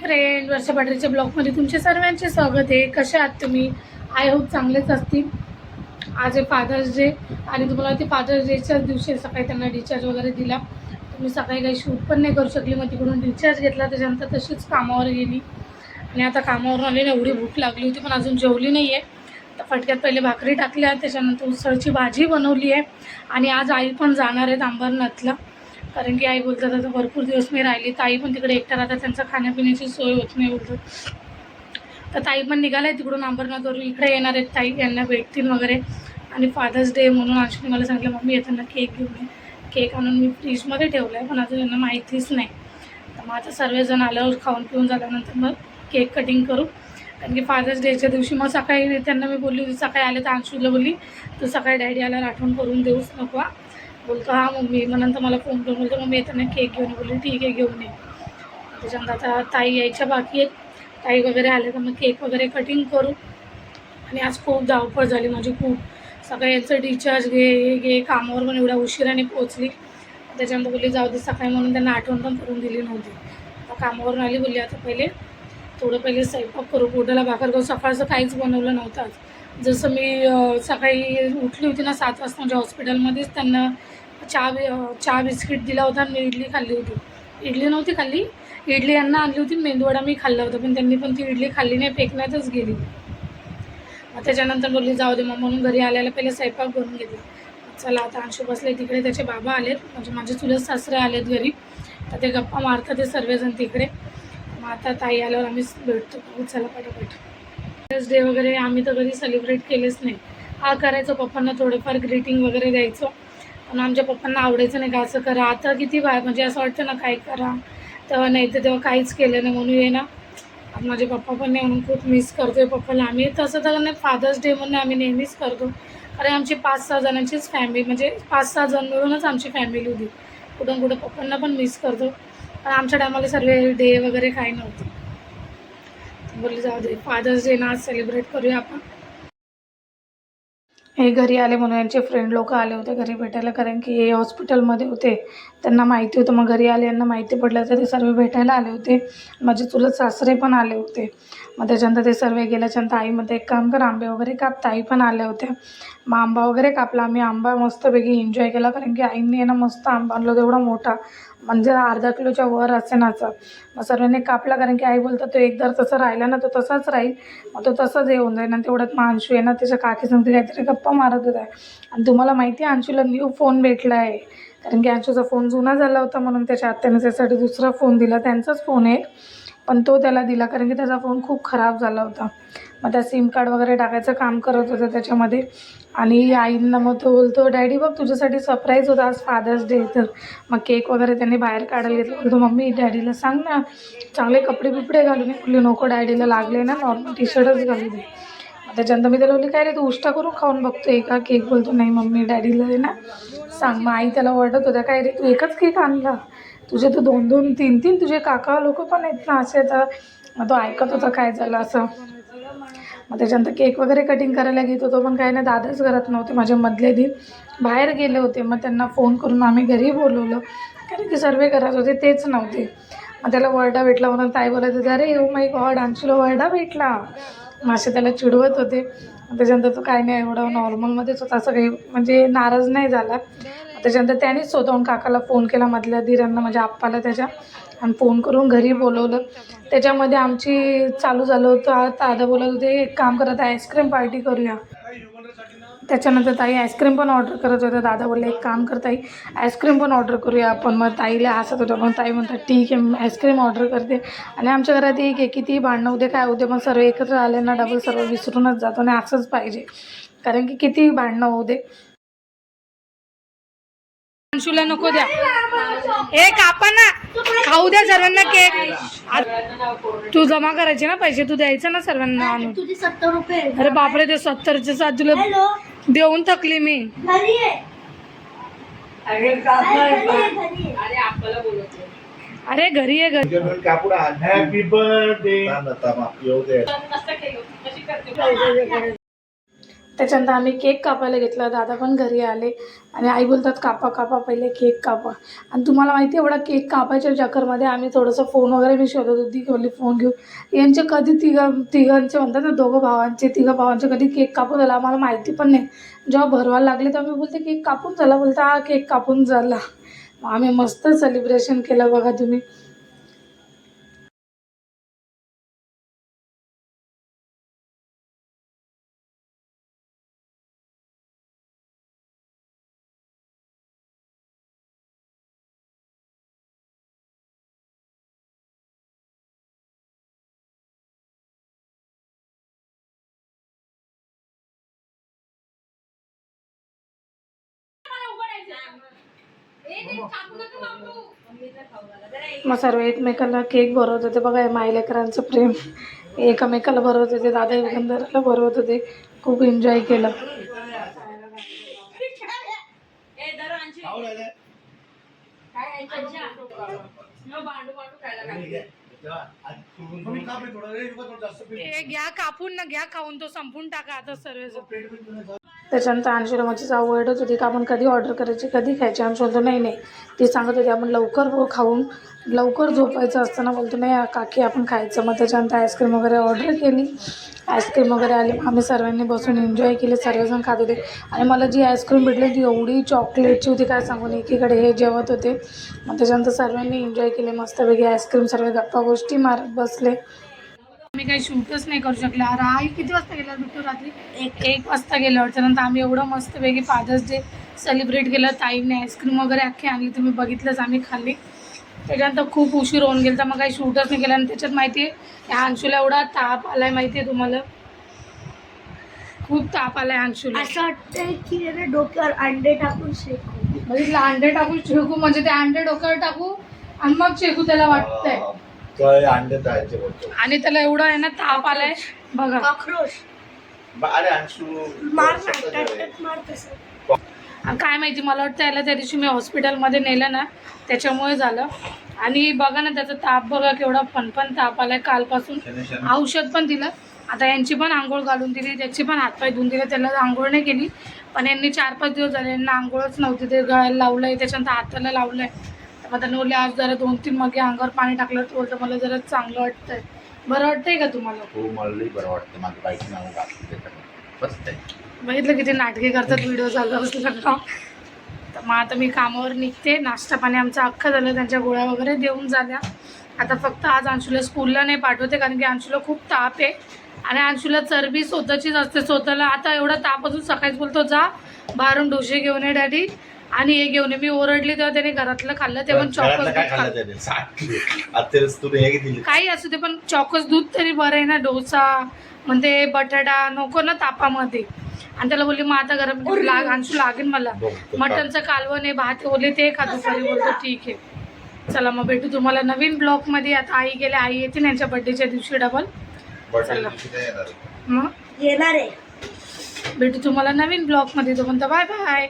Friend, वर्षा पाटीलच्या ब्लॉगमध्ये तुमचे सर्वांचे स्वागत आहे. कसे आहात तुम्ही? आय होप चांगलेच असतील. आज आहे फादर्स डे आणि तुम्हाला ते फादर्स डेच्याच दिवशी सकाळी त्यांना डिस्चार्ज वगैरे दिला. तुम्ही सकाळी काही शूट पण नाही करू शकली, मग तिकडून डिस्चार्ज घेतला. त्याच्यानंतर तशीच कामावर गेली आणि आता कामावरून आली. एवढी भूक लागली होती पण अजून जेवली नाही आहे. तर फटक्यात पहिले भाकरी टाकल्या, त्याच्यानंतर उसळची भाजी बनवली आहे आणि आज आई पण जाणार आहेत अंबरनाथला. कारण की आई बोलतात आता भरपूर दिवस मी राहिली, ताई पण तिकडे एकट्या राहतात, त्यांचं खाण्यापिण्याची सोय होत नाही बोलतात. तर ताई पण निघाल्या तिकडून अंबरनाथवरून इकडे येणार आहेत. ताई यांना भेटतील वगैरे. आणि फादर्स डे म्हणून अंशूने मला सांगितलं मम्मी येताना केक घेऊन ये. केक आणून मी फ्रीजमध्ये ठेवला आहे पण अजून यांना माहितीच नाही. तर मग आता सर्वजण आल्यावर खाऊन पिऊन झाल्यानंतर मग केक कटिंग करू. कारण की फादर्स डेच्या दिवशी मग सकाळी त्यांना मी बोलली होती, सकाळी आले तर अंशूला बोलली तू सकाळी डॅडी आल्यावर आठवण करून देऊच नको. बोलतो हां मम्मी. मग नंतर मला फोन करून बोलतो मम्मी येताना केक घेऊन ये. बोलली ठीक आहे घेऊन ये. त्याच्यानंतर आता ताई यायच्या बाकी आहेत. ताई वगैरे आले तर मग केक वगैरे कटिंग करू. आणि आज खूप धावपळ झाली माझी खूप. सकाळी याचं डिस्चार्ज घे कामावर पण एवढ्या उशिराने पोहोचली. त्याच्यानंतर बोलली जाऊ दे सकाळी म्हणून त्यांना आठवण पण करून दिली नव्हती. आता कामावरून आली बोलली आता पहिले स्वयंपाक करू, पोटाला भाकर करू. सकाळचं काहीच बनवलं नव्हतं आज. जसं मी सकाळी उठली होती ना 7 वाजता म्हणजे हॉस्पिटलमध्येच त्यांना चहा बिस्किट दिला होता आणि मी इडली खाल्ली होती. इडली नव्हती खाल्ली, इडली यांना आणली होती, मेंदूवडा मी खाल्ला होता पण त्यांनी पण ती इडली खाल्ली नाही, फेकण्यातच गेली. मग त्याच्यानंतर बोलली जाऊ दे मग म्हणून घरी आल्याला पहिले स्वयंपाक बनवून घेतली. चला आता अंशू बसले तिकडे, त्याचे बाबा आलेत म्हणजे माझे चुलत सासरे आलेत घरी. तर ते गप्पा मारतात ते सर्वजण तिकडे. मग आता ताई आल्यावर आम्ही भेटतो. चला पटापट. फादर्स डे वगैरे आम्ही तर कधी सेलिब्रेट केलेच नाही. हा करायचो पप्पांना थोडंफार ग्रीटिंग वगैरे द्यायचो पण आमच्या पप्पांना आवडायचं नाही का असं करा. आता किती म्हणजे असं वाटतं ना काय करा, तेव्हा नाही तर तेव्हा काहीच केलं नाही म्हणून ये ना. आता माझे पप्पा पण नाही म्हणून खूप मिस करतो आहे पप्पाला. आम्ही तसं तर नाही फादर्स डे म्हणून आम्ही नेहमीच करतो कारण आमची 5-6 जणांचीच फॅमिली म्हणजे 5-6 जण मिळूनच आमची फॅमिली होती. कुठं पप्पांना पण मिस करतो. पण आमच्या टायमाला सर्व डे वगैरे काही नव्हतं. बोलली जाऊ दे फादर्स डे ना आज सेलिब्रेट करूया आपण. हे घरी आले म्हणून यांचे फ्रेंड लोक आले होते घरी भेटायला कारण की हे हॉस्पिटलमध्ये होते. त्यांना माहिती होतं मग घरी आले, यांना माहिती पडलं तर ते सर्व भेटायला आले होते. माझे चुलत सासरे पण आले होते. मग त्याच्यानंतर ते सर्व गेल्याच्यानंतर आईमध्ये एक काम कर आंबे वगैरे काप. ताई पण आल्या होत्या. मग आंबा वगैरे कापला आम्ही. आंबा मस्तपैकी एन्जॉय केला कारण की आईंनी आहे ना मस्त आंबा आणला तेवढा मोठा म्हणजे अर्धा किलोच्या वर असेनाचा. मग सर्वांनी कापला कारण की आई बोलतात तो एकदा तसा राहिला ना तो तसाच राहील, मग तो तसाच हे होऊन जाईल. आणि तेवढ्यात मग अंशू आहे ना त्याच्या काकी सांगते काहीतरी गप्पा मारत होता. आणि तुम्हाला माहिती आहे अंशूला न्यू फोन भेटला आहे कारण की अंशूचा फोन जुना झाला होता म्हणून त्याच्या आत्याने त्यासाठी दुसरा फोन दिला. त्यांचाच फोन आहे पण तो त्याला दिला कारण की त्याचा फोन खूप खराब झाला होता. मग त्या सिम कार्ड वगैरे टाकायचं काम करत होतं त्याच्यामध्ये. आणि आईंना मग तो बोलतो डॅडी बघ तुझ्यासाठी सरप्राईज होता आज फादर्स डे. तर मग केक वगैरे त्यांनी बाहेर काढायला घेतलं. बोलतो मम्मी डॅडीला सांग ना चांगले कपडे बिपडे घालून ये. बोलली नको डॅडीला लागले ना नॉर्मल टी शर्टच घालू दे. मग त्याच्यानंतर मी त्याला बोलली काय रे तू उष्टा करून खाऊन बघतो एका केक. बोलतो नाही मम्मी डॅडीला आहे ना सांग. मग आई त्याला ओरडत होत्या काय रे तू एकच केक आणला, तुझे तर 2-2, 3-3 तुझे काका लोक पण आहेत ना असे. तर मग तो ऐकत होता काय झालं असं. मग त्याच्यानंतर केक वगैरे कटिंग करायला घेत होतो पण काय नाही दादाच घरात नव्हते. माझे मधले दीर बाहेर गेले होते. मग त्यांना फोन करून आम्ही घरी बोलवलं कारण की सर्व घरात होते तेच नव्हते. मग त्याला वर्डा भेटला म्हणून ताई बोलत होते अरे ओ माय गॉड अंशूला वर्डा भेटला. मग असे त्याला चिडवत होते. त्याच्यानंतर तो काय नाही एवढं नॉर्मलमध्येच होता, असं काही म्हणजे नाराज नाही झाला. त्याच्यानंतर त्यानेच स्वतःहून काकाला फोन केला मधल्या धीरांना म्हणजे आप्पाला त्याच्या आणि फोन करून घरी बोलवलं. त्याच्यामध्ये आमची चालू झालं होतं. दादा बोलत होते एक काम करत आईस्क्रीम पार्टी करूया. त्याच्यानंतर ताई आईस्क्रीम पण ऑर्डर करत होत्या. दादा बोलले एक काम कर ताई आईस्क्रीम पण ऑर्डर करूया आपण. मग ताईला हसत होतं पण ताई म्हणतात ठीक आहे आईस्क्रीम ऑर्डर करते. आणि आमच्या घरात एक आहे किती भांडणं होते काय होते पण सर्व एकत्र आले ना डबल सर्व विसरूनच जातो आणि असंच पाहिजे कारण की किती भांडणं होऊ दे. अंशूला नको द्या हे कापा ना खाऊ द्या सर्वांना केक. तू जमा करायचे ना पैसे, तू द्यायचं ना सर्वांना आणून. तुझे 70 रुपये. अरे बापरे ते 70च्या 7 तुला देऊन थकली मी. अरे घरी आहे घरी. Happy birthday. त्याच्यानंतर आम्ही केक कापायला घेतला. दादा पण घरी आले आणि आई बोलतात कापा कापा पहिले केक कापा. आणि तुम्हाला माहिती आहे एवढा केक कापायच्या चक्करमध्ये आम्ही थोडंसं फोन वगैरे मी शोधत होती बोलली फोन घेऊ. यांचे कधी तिघांचे म्हणतात ना तिघं भावांचे कधी केक कापून झाला आम्हाला माहिती पण नाही. जेव्हा भरवायला लागले तेव्हा मी बोलते केक कापून झाला, बोलते हा केक कापून झाला. आम्ही मस्त सेलिब्रेशन केलं बघा तुम्ही. मग सर्व एकमेकांना केक भरवत होते बघा. मायलेकरांचं प्रेम एकमेकाला भरवत होते. दादा युगंधराला भरवत होते. खूप एन्जॉय केलं. घ्या कापून ना, घ्या खाऊन तो संपून टाका आता सर्व. त्याच्यानंतर अंशूला माझी जाऊ ओरडत होती का आपण कधी ऑर्डर करायची कधी खायची. अंशू बोलतो नाही नाही, ती सांगत होती आपण लवकर खाऊन लवकर झोपायचं असताना बोलतो नाही काकी आपण खायचं. मग त्याच्यानंतर आईस्क्रीम वगैरे ऑर्डर केली. आईस्क्रीम वगैरे आली. आम्ही सर्वांनी बसून एन्जॉय केले. सर्वजण खात होते. आणि मला जी आईस्क्रीम भेटली ती एवढी चॉकलेटची होती काय सांगून. एकीकडे हे जेवत होते. मग त्याच्यानंतर सर्वांनी एन्जॉय केले मस्तपैकी आईस्क्रीम. सर्व गप्पा गोष्टी मारत बसले. आम्ही काही शूटच नाही करू शकले. अरे आई किती वाजता गेला बिट्टू? रात्री 1 वाजता गेल्यावर. त्यानंतर आम्ही एवढं मस्तपैकी फादर्स डे सेलिब्रेट केलं. ताईने आईस्क्रीम वगैरे अख्खी आणली, तुम्ही बघितलंच, आम्ही खाल्ली. त्याच्यानंतर खूप उशीर होऊन गेला तर मग काही शूटच नाही केलं. आणि त्याच्यात माहिती आहे ह्या अंशूला एवढा ताप आलाय माहिती आहे तुम्हाला, खूप ताप आलाय अंशूला. असं वाटतंय की डोक्यावर अंडे टाकून शेकू. म्हणजे अंडे टाकून शेकू, म्हणजे ते अंडे डोक्यावर टाकू आणि मग शेकू त्याला वाटतंय. आणि त्याला एवढा आहे ना ताप आलाय बघा. कॉकरोच काय माहिती, मला वाटतं याला त्या दिवशी मी हॉस्पिटलमध्ये नेलं ना त्याच्यामुळे झालं. आणि बघा ना त्याचा ताप बघा केवढा फणफण ताप आलाय कालपासून. औषध पण दिलं. आता यांची पण आंघोळ घालून दिली, त्याची पण हातपाय धुवून दिले. त्याला आंघोळ नाही केली पण यांनी 4-5 दिवस झाले यांना आंघोळच नव्हती. ते गळ्याला लावलं आहे, त्याच्यानंतर हाताला लावलं आहे. तर मग त्यांनी बोलले आज जरा 2-3 मगे अंगावर पाणी टाकलं तर बोलतं मला जरा चांगलं वाटतंय. बरं वाटतंय का तुम्हाला? हो मला बरं वाटतं. माझं बाईक नाव घातलं बसत आहे. बघितलं किती नाटके करतात व्हिडिओ चालू असलं का. तर मग आता मी कामावर निघते. नाश्ता पाणी आमचं अख्खं झालं, त्यांच्या गोळ्या वगैरे देऊन झाल्या. आता फक्त आज अंशूला स्कूलला नाही पाठवते कारण की अंशूला खूप ताप आहे आणि अंशूला चरबी स्वतःचीच असते स्वतःला. आता एवढा ताप असून सकाळीच बोलतो जा बाहेरून डोसे घेऊन ये डॅडी आणि हे घेऊन ये. मी ओरडली तेव्हा त्याने घरातलं खाल्लं, ते पण चॉकोस दूध खाल्लं. काही असू ते पण चॉकोस दूध तरी बरं आहे ना. डोसा म्हणते बटाटा नको ना तापामध्ये. आणि त्याला बोलली मग आता गरम अंशू लागेल मला. मटनचं कालवण आहे, भात ओले ते खा दुपारी. बोलतो ठीक आहे. चला मग भेटू तुम्हाला नवीन ब्लॉगमध्ये. आता आई गेले, आई येते यांच्या बड्डेच्या दिवशी डबल. चला मग येणार आहे. भेटू तुम्हाला नवीन ब्लॉगमध्ये. तो म्हणतो बाय बाय.